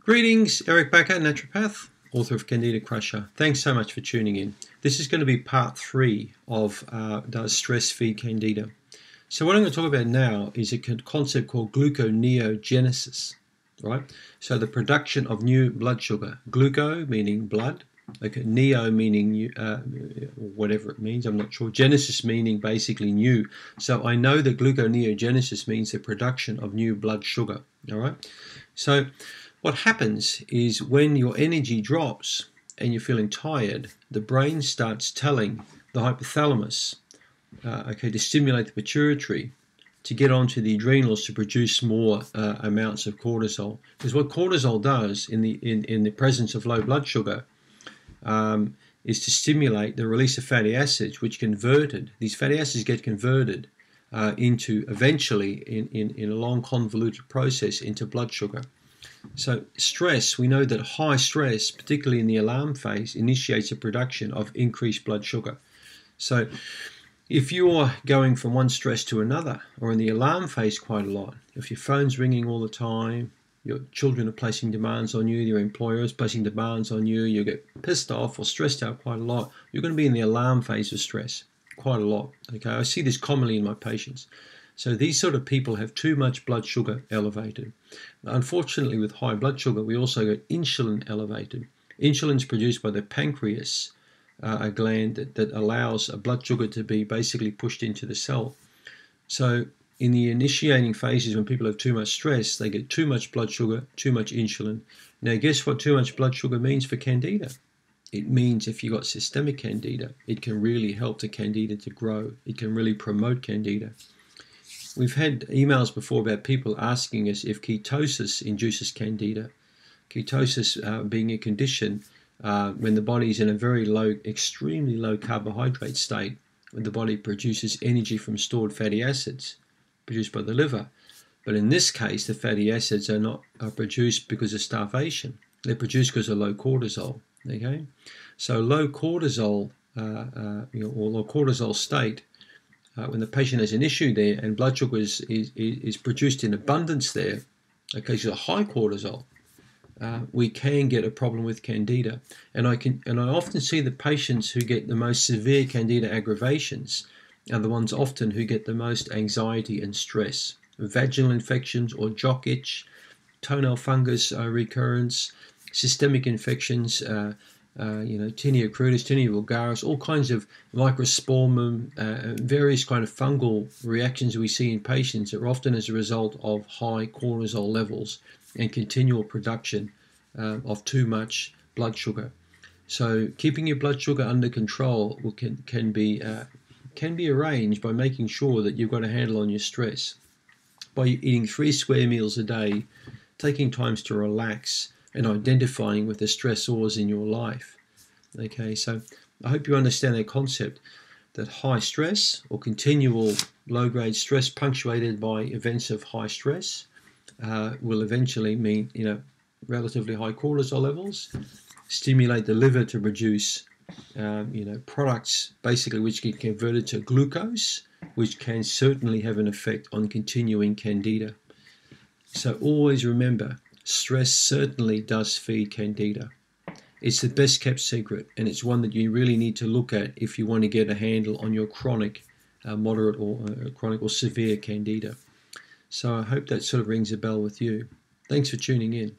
Greetings, Eric Backer, naturopath, author of Candida Crusher. Thanks so much for tuning in. This is going to be part 3 of Does Stress Feed Candida? So what I'm going to talk about now is a concept called gluconeogenesis, right? So the production of new blood sugar. Gluco meaning blood, okay, neo meaning whatever it means, I'm not sure. Genesis meaning basically new. So I know that gluconeogenesis means the production of new blood sugar, all right? So what happens is when your energy drops and you're feeling tired, the brain starts telling the hypothalamus, to stimulate the pituitary, to get onto the adrenals to produce more amounts of cortisol. Because what cortisol does in the presence of low blood sugar is to stimulate the release of fatty acids, which these fatty acids get converted into eventually in a long convoluted process into blood sugar. So stress, we know that high stress, particularly in the alarm phase, initiates a production of increased blood sugar. So if you're going from one stress to another, or in the alarm phase quite a lot, if your phone's ringing all the time, your children are placing demands on you, your employer is placing demands on you, you get pissed off or stressed out quite a lot, you're going to be in the alarm phase of stress quite a lot. Okay, I see this commonly in my patients. So these sort of people have too much blood sugar elevated. Unfortunately, with high blood sugar, we also get insulin elevated. Insulin is produced by the pancreas, a gland that allows blood sugar to be basically pushed into the cell. So in the initiating phases, when people have too much stress, they get too much blood sugar, too much insulin. Now, guess what too much blood sugar means for Candida? It means if you've got systemic Candida, it can really help the Candida to grow. It can really promote Candida. We've had emails before about people asking us if ketosis induces Candida. Ketosis being a condition when the body is in a very low, extremely low carbohydrate state, when the body produces energy from stored fatty acids produced by the liver. But in this case, the fatty acids are not produced because of starvation. They're produced because of low cortisol. Okay, so low cortisol or low cortisol state. When the patient has an issue there and blood sugar is produced in abundance there, okay, so high cortisol, we can get a problem with Candida. And I often see the patients who get the most severe Candida aggravations are the ones often who get the most anxiety and stress. Vaginal infections or jock itch, toenail fungus recurrence, systemic infections, Tinea crudis, Tinea vulgaris, all kinds of microsporum, various kind of fungal reactions we see in patients are often as a result of high cortisol levels and continual production of too much blood sugar. So keeping your blood sugar under control can be arranged by making sure that you've got a handle on your stress, by eating 3 square meals a day, taking times to relax, and identifying with the stressors in your life. Okay, so I hope you understand the concept that high stress or continual low-grade stress punctuated by events of high stress will eventually mean, relatively high cortisol levels, stimulate the liver to produce, products basically which get converted to glucose, which can certainly have an effect on continuing Candida. So always remember, stress certainly does feed Candida. It's the best kept secret, and it's one that you really need to look at if you want to get a handle on your chronic, moderate or chronic or severe Candida. So I hope that sort of rings a bell with you. Thanks for tuning in.